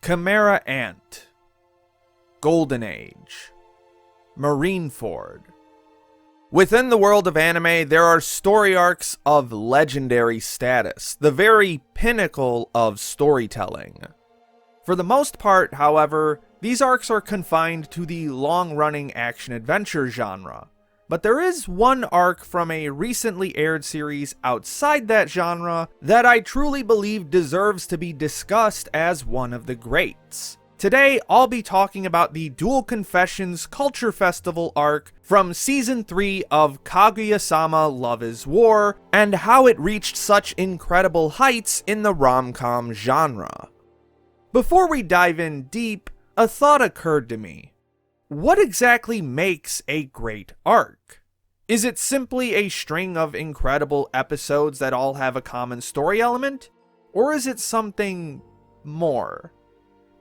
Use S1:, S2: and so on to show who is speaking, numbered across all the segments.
S1: Chimera Ant, Golden Age, Marineford. Within the world of anime, there are story arcs of legendary status, the very pinnacle of storytelling. For the most part, however, these arcs are confined to the long-running action-adventure genre. But there is one arc from a recently aired series outside that genre that I truly believe deserves to be discussed as one of the greats. Today, I'll be talking about the Dual Confessions Culture Festival arc from Season 3 of Kaguya-sama Love is War, and how it reached such incredible heights in the rom-com genre. Before we dive in deep, a thought occurred to me. What exactly makes a great arc? Is it simply a string of incredible episodes that all have a common story element? Or is it something more?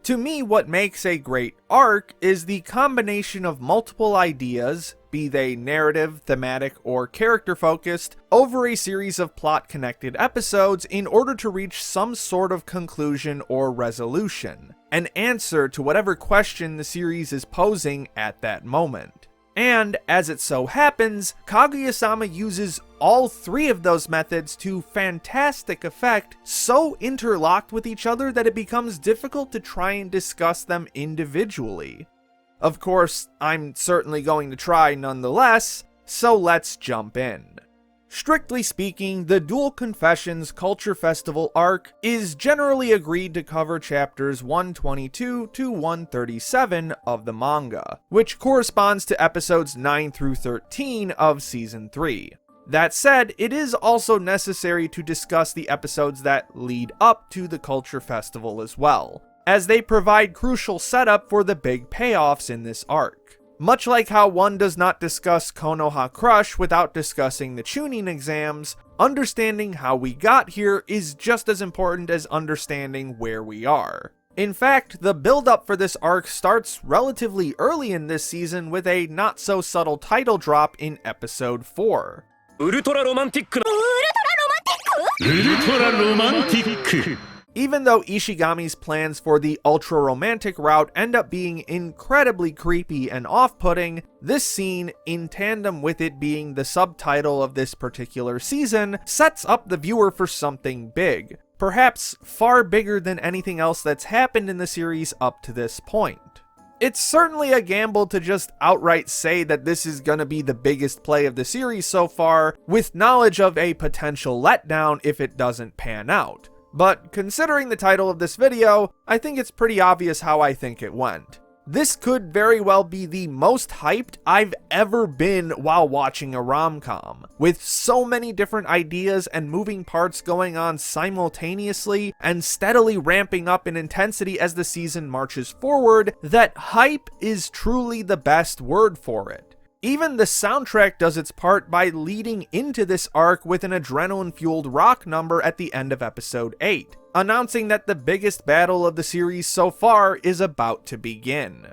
S1: To me, what makes a great arc is the combination of multiple ideas, be they narrative, thematic, or character-focused, over a series of plot-connected episodes in order to reach some sort of conclusion or resolution, an answer to whatever question the series is posing at that moment. And, as it so happens, Kaguya-sama uses all three of those methods to fantastic effect, so interlocked with each other that it becomes difficult to try and discuss them individually. Of course, I'm certainly going to try nonetheless, so let's jump in. Strictly speaking, the Dual Confessions Culture Festival arc is generally agreed to cover chapters 122 to 137 of the manga, which corresponds to episodes 9 through 13 of Season 3. That said, it is also necessary to discuss the episodes that lead up to the Culture Festival as well, as they provide crucial setup for the big payoffs in this arc. Much like how one does not discuss Konoha Crush without discussing the Chunin exams, understanding how we got here is just as important as understanding where we are. In fact, the build-up for this arc starts relatively early in this season with a not-so-subtle title drop in episode 4. Even though Ishigami's plans for the ultra-romantic route end up being incredibly creepy and off-putting, this scene, in tandem with it being the subtitle of this particular season, sets up the viewer for something big, perhaps far bigger than anything else that's happened in the series up to this point. It's certainly a gamble to just outright say that this is gonna be the biggest play of the series so far, with knowledge of a potential letdown if it doesn't pan out. But considering the title of this video, I think it's pretty obvious how I think it went. This could very well be the most hyped I've ever been while watching a rom-com, with so many different ideas and moving parts going on simultaneously and steadily ramping up in intensity as the season marches forward, that hype is truly the best word for it. Even the soundtrack does its part by leading into this arc with an adrenaline-fueled rock number at the end of episode 8, announcing that the biggest battle of the series so far is about to begin.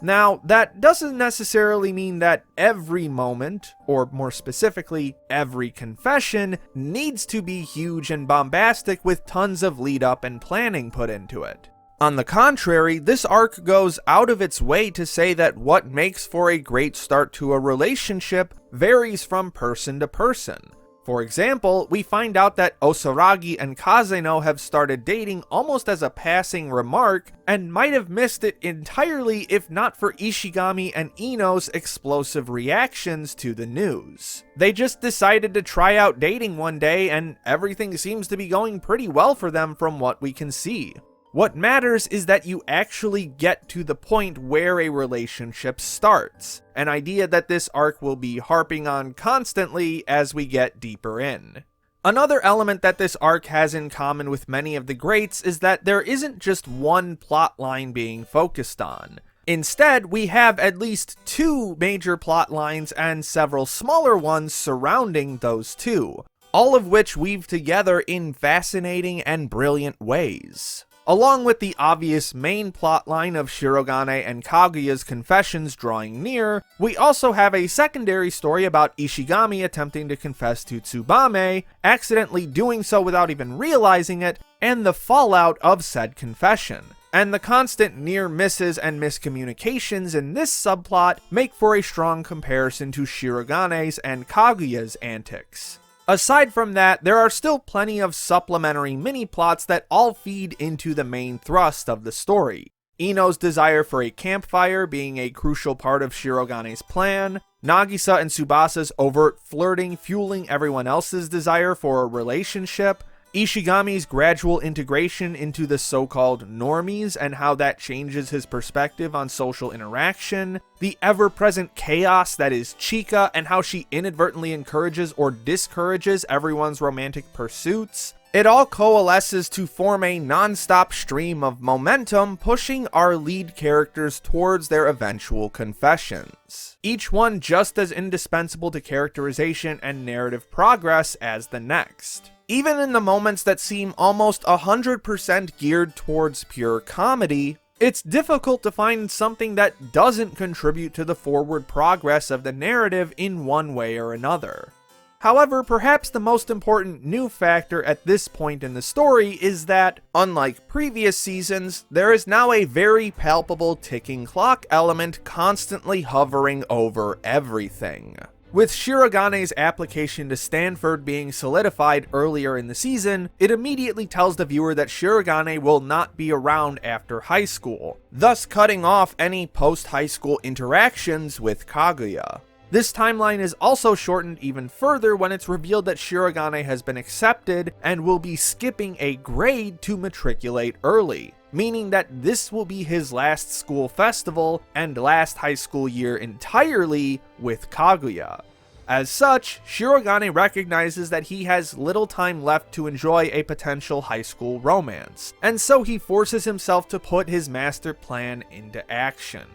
S1: Now, that doesn't necessarily mean that every moment, or more specifically, every confession, needs to be huge and bombastic with tons of lead-up and planning put into it. On the contrary, this arc goes out of its way to say that what makes for a great start to a relationship varies from person to person. For example, we find out that Osaragi and Kazeno have started dating almost as a passing remark, and might have missed it entirely if not for Ishigami and Ino's explosive reactions to the news. They just decided to try out dating one day, and everything seems to be going pretty well for them from what we can see. What matters is that you actually get to the point where a relationship starts, an idea that this arc will be harping on constantly as we get deeper in. Another element that this arc has in common with many of the greats is that there isn't just one plot line being focused on. Instead, we have at least two major plot lines and several smaller ones surrounding those two, all of which weave together in fascinating and brilliant ways. Along with the obvious main plotline of Shirogane and Kaguya's confessions drawing near, we also have a secondary story about Ishigami attempting to confess to Tsubame, accidentally doing so without even realizing it, and the fallout of said confession, and the constant near misses and miscommunications in this subplot make for a strong comparison to Shiragane's and Kaguya's antics. Aside from that, there are still plenty of supplementary mini-plots that all feed into the main thrust of the story. Ino's desire for a campfire being a crucial part of Shiragane's plan, Nagisa and Tsubasa's overt flirting fueling everyone else's desire for a relationship, Ishigami's gradual integration into the so-called normies and how that changes his perspective on social interaction, the ever-present chaos that is Chika and how she inadvertently encourages or discourages everyone's romantic pursuits. It all coalesces to form a non-stop stream of momentum pushing our lead characters towards their eventual confessions, each one just as indispensable to characterization and narrative progress as the next. Even in the moments that seem almost 100% geared towards pure comedy, it's difficult to find something that doesn't contribute to the forward progress of the narrative in one way or another. However, perhaps the most important new factor at this point in the story is that, unlike previous seasons, there is now a very palpable ticking clock element constantly hovering over everything. With Shiragane's application to Stanford being solidified earlier in the season, it immediately tells the viewer that Shiragane will not be around after high school, thus cutting off any post-high school interactions with Kaguya. This timeline is also shortened even further when it's revealed that Shiragane has been accepted and will be skipping a grade to matriculate early, meaning that this will be his last school festival and last high school year entirely with Kaguya. As such, Shiragane recognizes that he has little time left to enjoy a potential high school romance, and so he forces himself to put his master plan into action.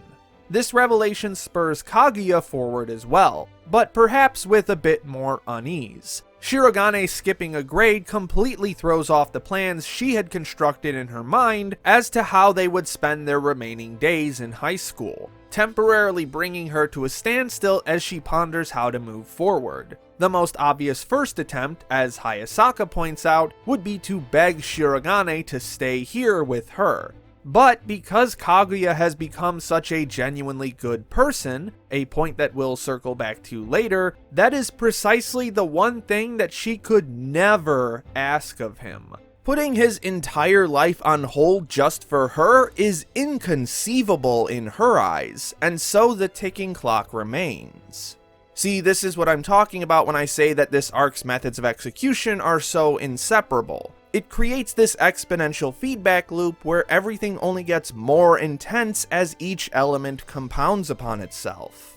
S1: This revelation spurs Kaguya forward as well, but perhaps with a bit more unease. Shiragane skipping a grade completely throws off the plans she had constructed in her mind as to how they would spend their remaining days in high school, temporarily bringing her to a standstill as she ponders how to move forward. The most obvious first attempt, as Hayasaka points out, would be to beg Shiragane to stay here with her. But because Kaguya has become such a genuinely good person, a point that we'll circle back to later, that is precisely the one thing that she could never ask of him. Putting his entire life on hold just for her is inconceivable in her eyes, and so the ticking clock remains. See, this is what I'm talking about when I say that this arc's methods of execution are so inseparable. It creates this exponential feedback loop where everything only gets more intense as each element compounds upon itself.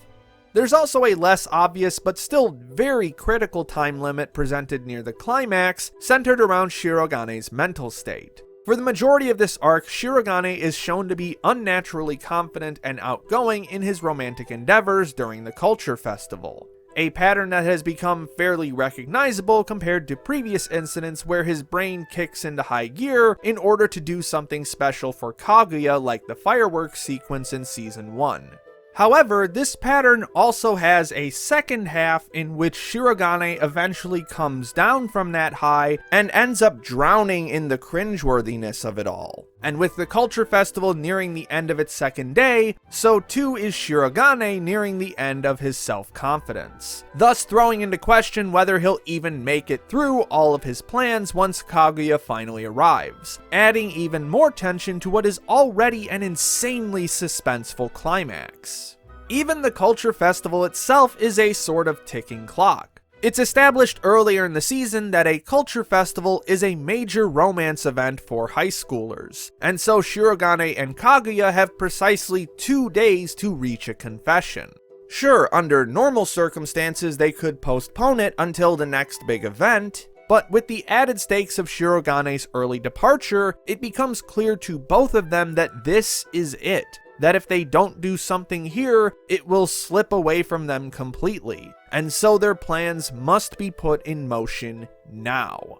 S1: There's also a less obvious but still very critical time limit presented near the climax, centered around Shiragane's mental state. For the majority of this arc, Shiragane is shown to be unnaturally confident and outgoing in his romantic endeavors during the Culture Festival. A pattern that has become fairly recognizable compared to previous incidents where his brain kicks into high gear in order to do something special for Kaguya like the fireworks sequence in Season 1. However, this pattern also has a second half in which Shiragane eventually comes down from that high and ends up drowning in the cringeworthiness of it all. And with the Culture Festival nearing the end of its second day, so too is Shiragane nearing the end of his self-confidence, thus throwing into question whether he'll even make it through all of his plans once Kaguya finally arrives, adding even more tension to what is already an insanely suspenseful climax. Even the Culture Festival itself is a sort of ticking clock. It's established earlier in the season that a Culture Festival is a major romance event for high schoolers, and so Shiragane and Kaguya have precisely 2 days to reach a confession. Sure, under normal circumstances they could postpone it until the next big event, but with the added stakes of Shiragane's early departure, it becomes clear to both of them that this is it. That if they don't do something here, it will slip away from them completely, and so their plans must be put in motion now.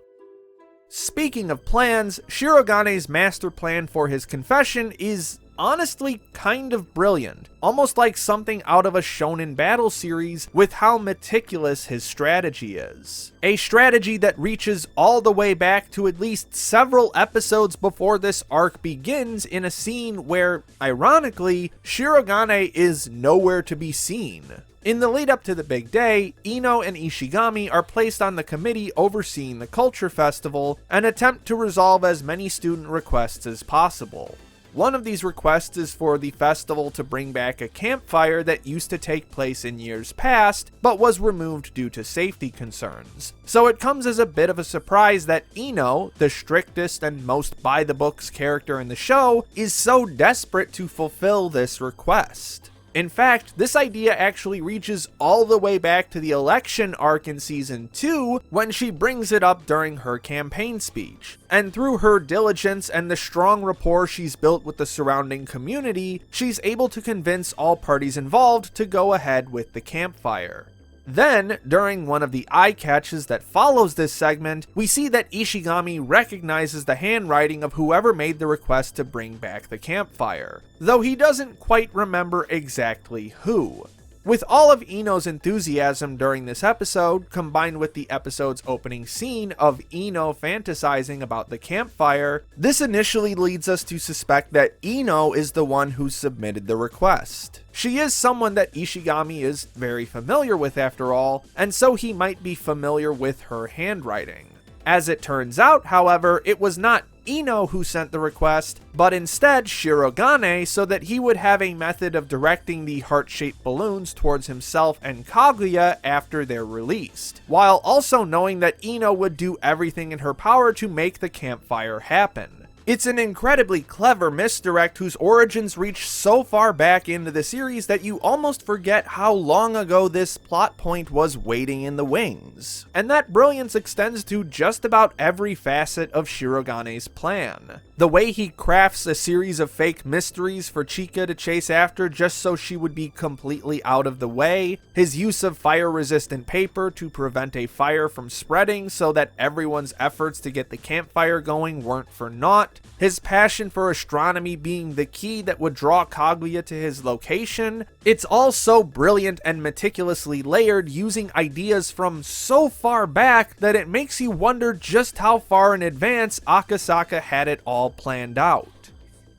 S1: Speaking of plans, Shiragane's master plan for his confession is honestly kind of brilliant, almost like something out of a shonen battle series with how meticulous his strategy is. A strategy that reaches all the way back to at least several episodes before this arc begins in a scene where, ironically, Shirogane is nowhere to be seen. In the lead up to the big day, Ino and Ishigami are placed on the committee overseeing the culture festival and attempt to resolve as many student requests as possible. One of these requests is for the festival to bring back a campfire that used to take place in years past, but was removed due to safety concerns. So it comes as a bit of a surprise that Ino, the strictest and most by-the-books character in the show, is so desperate to fulfill this request. In fact, this idea actually reaches all the way back to the election arc in Season 2 when she brings it up during her campaign speech. And through her diligence and the strong rapport she's built with the surrounding community, she's able to convince all parties involved to go ahead with the campfire. Then, during one of the eye catches that follows this segment, we see that Ishigami recognizes the handwriting of whoever made the request to bring back the campfire, though he doesn't quite remember exactly who. With all of Ino's enthusiasm during this episode, combined with the episode's opening scene of Ino fantasizing about the campfire, this initially leads us to suspect that Ino is the one who submitted the request. She is someone that Ishigami is very familiar with after all, and so he might be familiar with her handwriting. As it turns out, however, it was not Ino who sent the request, but instead Shirogane, so that he would have a method of directing the heart-shaped balloons towards himself and Kaguya after they're released, while also knowing that Ino would do everything in her power to make the campfire happen. It's an incredibly clever misdirect whose origins reach so far back into the series that you almost forget how long ago this plot point was waiting in the wings. And that brilliance extends to just about every facet of Shirogane's plan. The way he crafts a series of fake mysteries for Chika to chase after just so she would be completely out of the way, his use of fire-resistant paper to prevent a fire from spreading so that everyone's efforts to get the campfire going weren't for naught, his passion for astronomy being the key that would draw Kaguya to his location. It's all so brilliant and meticulously layered, using ideas from so far back that it makes you wonder just how far in advance Akasaka had it all planned out.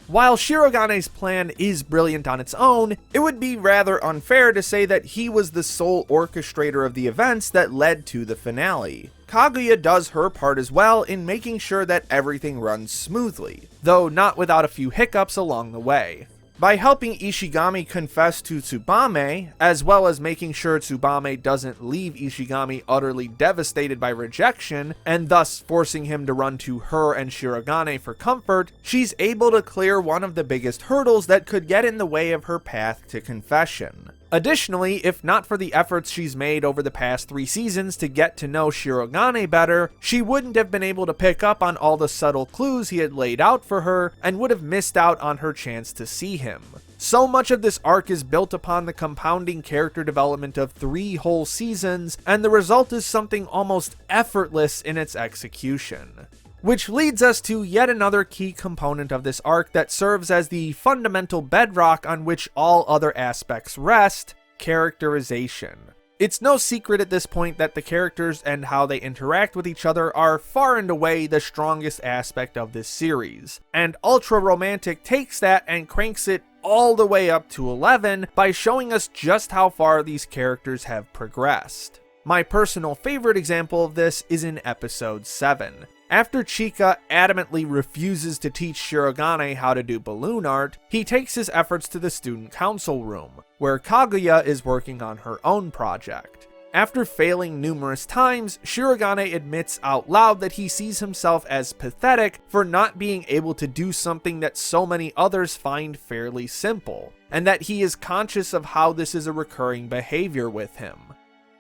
S1: While Shirogane's plan is brilliant on its own, it would be rather unfair to say that he was the sole orchestrator of the events that led to the finale. Kaguya does her part as well in making sure that everything runs smoothly, though not without a few hiccups along the way. By helping Ishigami confess to Tsubame, as well as making sure Tsubame doesn't leave Ishigami utterly devastated by rejection, and thus forcing him to run to her and Shirogane for comfort, she's able to clear one of the biggest hurdles that could get in the way of her path to confession. Additionally, if not for the efforts she's made over the past 3 seasons to get to know Shirogane better, she wouldn't have been able to pick up on all the subtle clues he had laid out for her and would have missed out on her chance to see him. So much of this arc is built upon the compounding character development of 3 whole seasons, and the result is something almost effortless in its execution. Which leads us to yet another key component of this arc that serves as the fundamental bedrock on which all other aspects rest: characterization. It's no secret at this point that the characters and how they interact with each other are far and away the strongest aspect of this series, and Ultra Romantic takes that and cranks it all the way up to 11 by showing us just how far these characters have progressed. My personal favorite example of this is in episode 7. After Chika adamantly refuses to teach Shirogane how to do balloon art, he takes his efforts to the student council room, where Kaguya is working on her own project. After failing numerous times, Shirogane admits out loud that he sees himself as pathetic for not being able to do something that so many others find fairly simple, and that he is conscious of how this is a recurring behavior with him.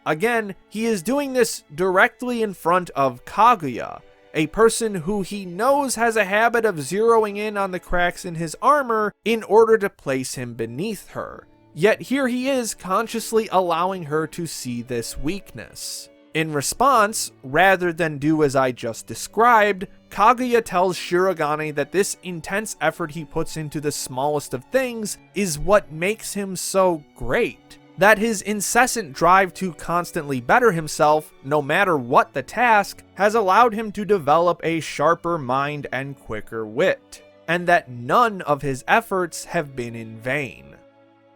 S1: Again, he is doing this directly in front of Kaguya, a person who he knows has a habit of zeroing in on the cracks in his armor in order to place him beneath her. Yet here he is consciously allowing her to see this weakness. In response, rather than do as I just described, Kaguya tells Shirogane that this intense effort he puts into the smallest of things is what makes him so great. That his incessant drive to constantly better himself, no matter what the task, has allowed him to develop a sharper mind and quicker wit, and that none of his efforts have been in vain.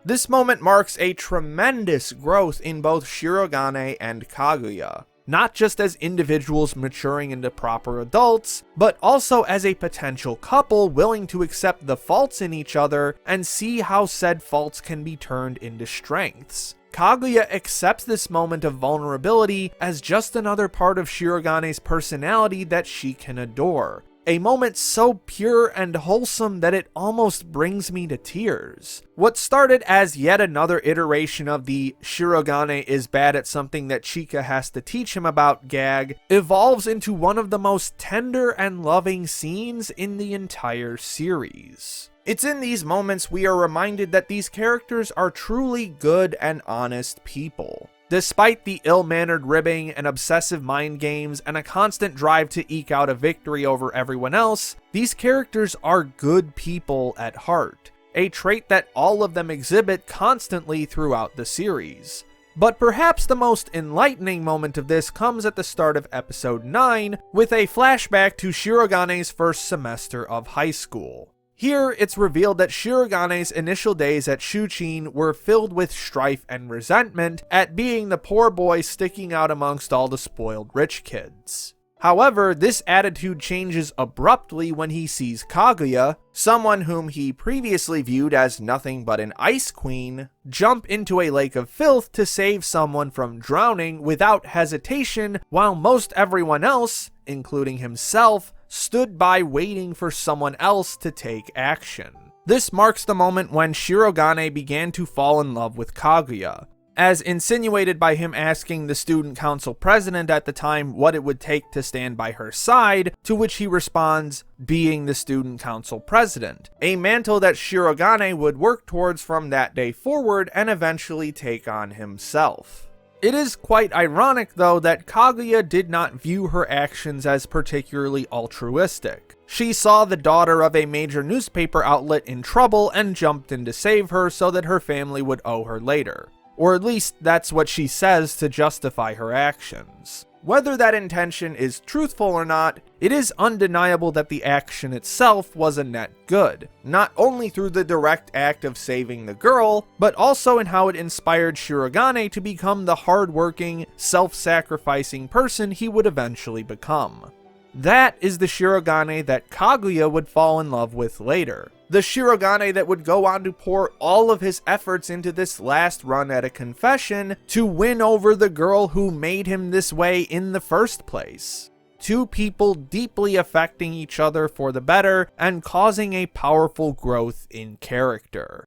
S1: This moment marks a tremendous growth in both Shirogane and Kaguya, not just as individuals maturing into proper adults, but also as a potential couple willing to accept the faults in each other and see how said faults can be turned into strengths. Kaguya accepts this moment of vulnerability as just another part of Shirogane's personality that she can adore. A moment so pure and wholesome that it almost brings me to tears. What started as yet another iteration of the Shirogane is bad at something that Chika has to teach him about gag evolves into one of the most tender and loving scenes in the entire series. It's in these moments we are reminded that these characters are truly good and honest people. Despite the ill-mannered ribbing and obsessive mind games and a constant drive to eke out a victory over everyone else, these characters are good people at heart, a trait that all of them exhibit constantly throughout the series. But perhaps the most enlightening moment of this comes at the start of episode 9, with a flashback to Shirogane's first semester of high school. Here, it's revealed that Shirogane's initial days at Shuchin were filled with strife and resentment at being the poor boy sticking out amongst all the spoiled rich kids. However, this attitude changes abruptly when he sees Kaguya, someone whom he previously viewed as nothing but an ice queen, jump into a lake of filth to save someone from drowning without hesitation, while most everyone else, including himself, stood by waiting for someone else to take action. This marks the moment when Shirogane began to fall in love with Kaguya, as insinuated by him asking the student council president at the time what it would take to stand by her side, to which he responds, being the student council president, a mantle that Shirogane would work towards from that day forward and eventually take on himself. It is quite ironic, though, that Kaguya did not view her actions as particularly altruistic. She saw the daughter of a major newspaper outlet in trouble and jumped in to save her so that her family would owe her later. Or at least that's what she says to justify her actions. Whether that intention is truthful or not, it is undeniable that the action itself was a net good, not only through the direct act of saving the girl, but also in how it inspired Shirogane to become the hardworking, self-sacrificing person he would eventually become. That is the Shirogane that Kaguya would fall in love with later. The Shirogane that would go on to pour all of his efforts into this last run at a confession to win over the girl who made him this way in the first place. Two people deeply affecting each other for the better and causing a powerful growth in character.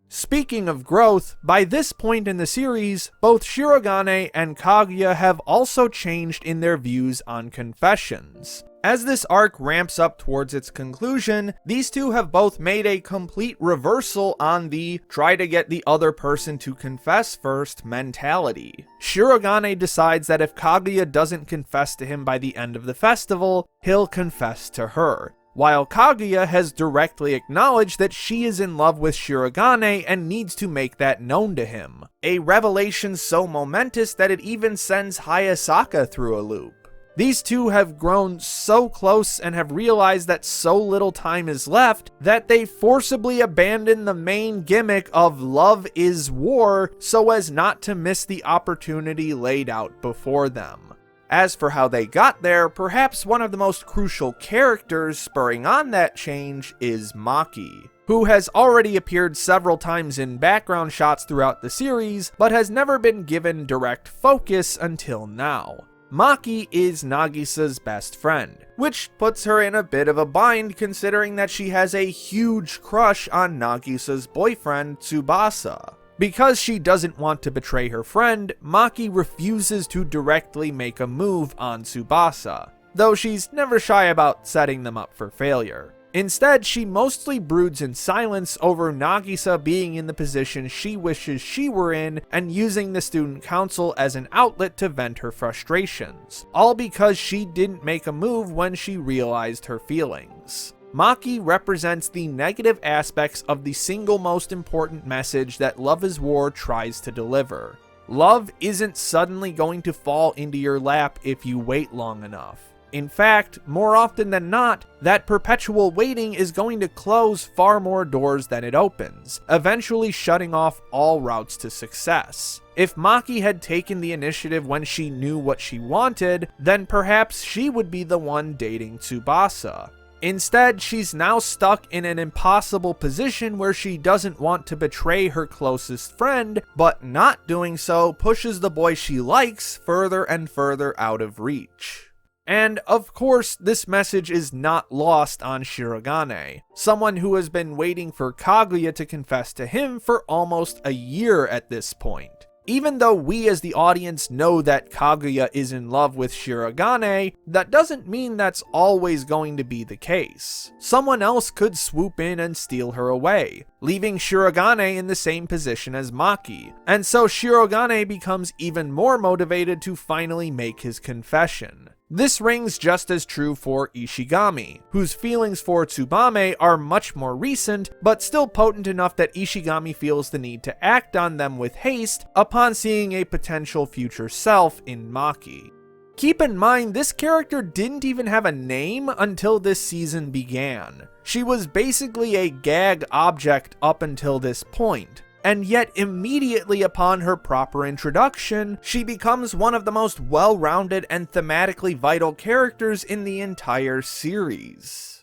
S1: Speaking of growth, by this point in the series, both Shirogane and Kaguya have also changed in their views on confessions. As this arc ramps up towards its conclusion, these two have both made a complete reversal on the try to get the other person to confess first mentality. Shirogane decides that if Kaguya doesn't confess to him by the end of the festival, he'll confess to her, while Kaguya has directly acknowledged that she is in love with Shirogane and needs to make that known to him. A revelation so momentous that it even sends Hayasaka through a loop. These two have grown so close and have realized that so little time is left that they forcibly abandon the main gimmick of love is war so as not to miss the opportunity laid out before them. As for how they got there, perhaps one of the most crucial characters spurring on that change is Maki, who has already appeared several times in background shots throughout the series, but has never been given direct focus until now. Maki is Nagisa's best friend, which puts her in a bit of a bind considering that she has a huge crush on Nagisa's boyfriend, Tsubasa. Because she doesn't want to betray her friend, Maki refuses to directly make a move on Tsubasa, though she's never shy about setting them up for failure. Instead, she mostly broods in silence over Nagisa being in the position she wishes she were in and using the student council as an outlet to vent her frustrations, all because she didn't make a move when she realized her feelings. Maki represents the negative aspects of the single most important message that Love is War tries to deliver. Love isn't suddenly going to fall into your lap if you wait long enough. In fact, more often than not, that perpetual waiting is going to close far more doors than it opens, eventually shutting off all routes to success. If Maki had taken the initiative when she knew what she wanted, then perhaps she would be the one dating Tsubasa. Instead, she's now stuck in an impossible position where she doesn't want to betray her closest friend, but not doing so pushes the boy she likes further and further out of reach. And of course, this message is not lost on Shirogane, someone who has been waiting for Kaguya to confess to him for almost a year at this point. Even though we as the audience know that Kaguya is in love with Shirogane, that doesn't mean that's always going to be the case. Someone else could swoop in and steal her away, leaving Shirogane in the same position as Maki, and so Shirogane becomes even more motivated to finally make his confession. This rings just as true for Ishigami, whose feelings for Tsubame are much more recent, but still potent enough that Ishigami feels the need to act on them with haste upon seeing a potential future self in Maki. Keep in mind, this character didn't even have a name until this season began. She was basically a gag object up until this point. And yet immediately upon her proper introduction, she becomes one of the most well-rounded and thematically vital characters in the entire series.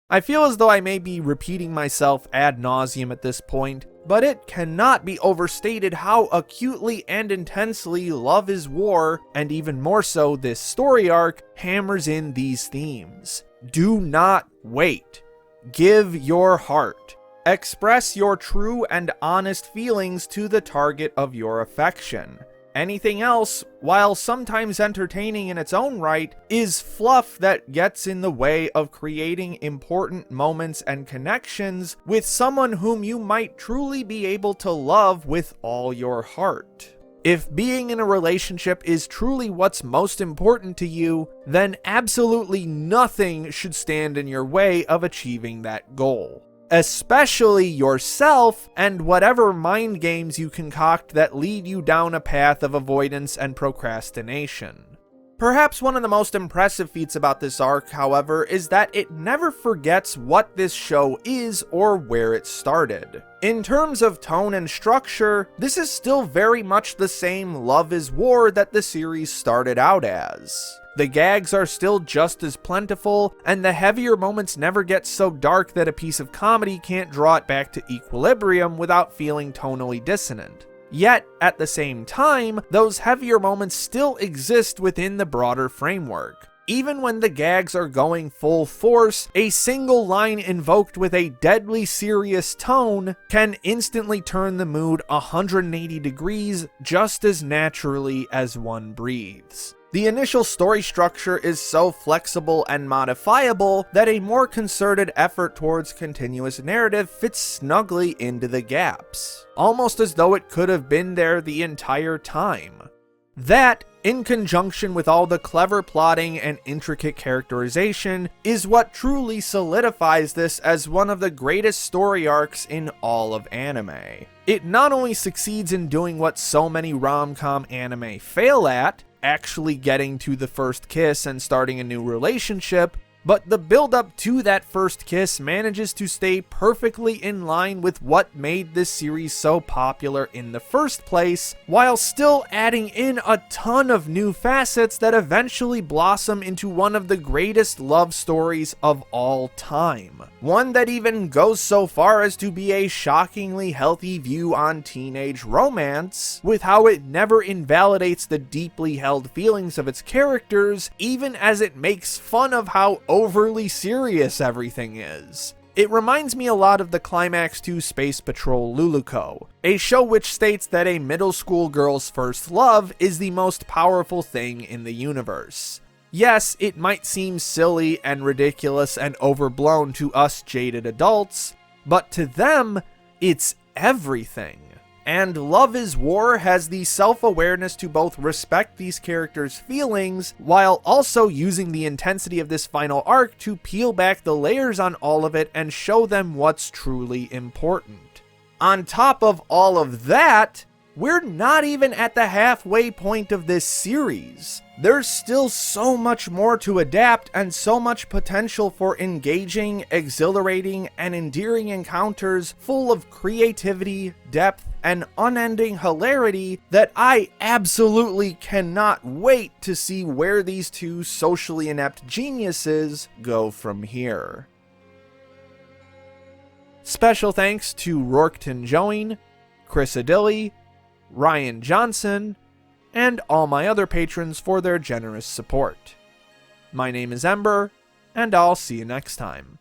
S1: I feel as though I may be repeating myself ad nauseum at this point, but it cannot be overstated how acutely and intensely Love is War, and even more so this story arc, hammers in these themes. Do not wait. Give your heart. Express your true and honest feelings to the target of your affection. Anything else, while sometimes entertaining in its own right, is fluff that gets in the way of creating important moments and connections with someone whom you might truly be able to love with all your heart. If being in a relationship is truly what's most important to you, then absolutely nothing should stand in your way of achieving that goal. Especially yourself and whatever mind games you concoct that lead you down a path of avoidance and procrastination. Perhaps one of the most impressive feats about this arc, however, is that it never forgets what this show is or where it started. In terms of tone and structure, this is still very much the same Love is War that the series started out as. The gags are still just as plentiful, and the heavier moments never get so dark that a piece of comedy can't draw it back to equilibrium without feeling tonally dissonant. Yet, at the same time, those heavier moments still exist within the broader framework. Even when the gags are going full force, a single line invoked with a deadly serious tone can instantly turn the mood 180 degrees just as naturally as one breathes. The initial story structure is so flexible and modifiable that a more concerted effort towards continuous narrative fits snugly into the gaps, almost as though it could have been there the entire time. That, in conjunction with all the clever plotting and intricate characterization, is what truly solidifies this as one of the greatest story arcs in all of anime. It not only succeeds in doing what so many rom-com anime fail at, actually getting to the first kiss and starting a new relationship, but the build-up to that first kiss manages to stay perfectly in line with what made this series so popular in the first place, while still adding in a ton of new facets that eventually blossom into one of the greatest love stories of all time. One that even goes so far as to be a shockingly healthy view on teenage romance, with how it never invalidates the deeply held feelings of its characters, even as it makes fun of how overly serious everything is. It reminds me a lot of the climax to Space Patrol Luluko, a show which states that a middle school girl's first love is the most powerful thing in the universe. Yes, it might seem silly and ridiculous and overblown to us jaded adults, but to them, it's everything. And Love is War has the self-awareness to both respect these characters' feelings, while also using the intensity of this final arc to peel back the layers on all of it and show them what's truly important. On top of all of that, we're not even at the halfway point of this series. There's still so much more to adapt and so much potential for engaging, exhilarating, and endearing encounters full of creativity, depth, and unending hilarity that I absolutely cannot wait to see where these two socially inept geniuses go from here. Special thanks to Rourketon Joing, Chris Adilli, Ryan Johnson, and all my other patrons for their generous support. My name is Ember, and I'll see you next time.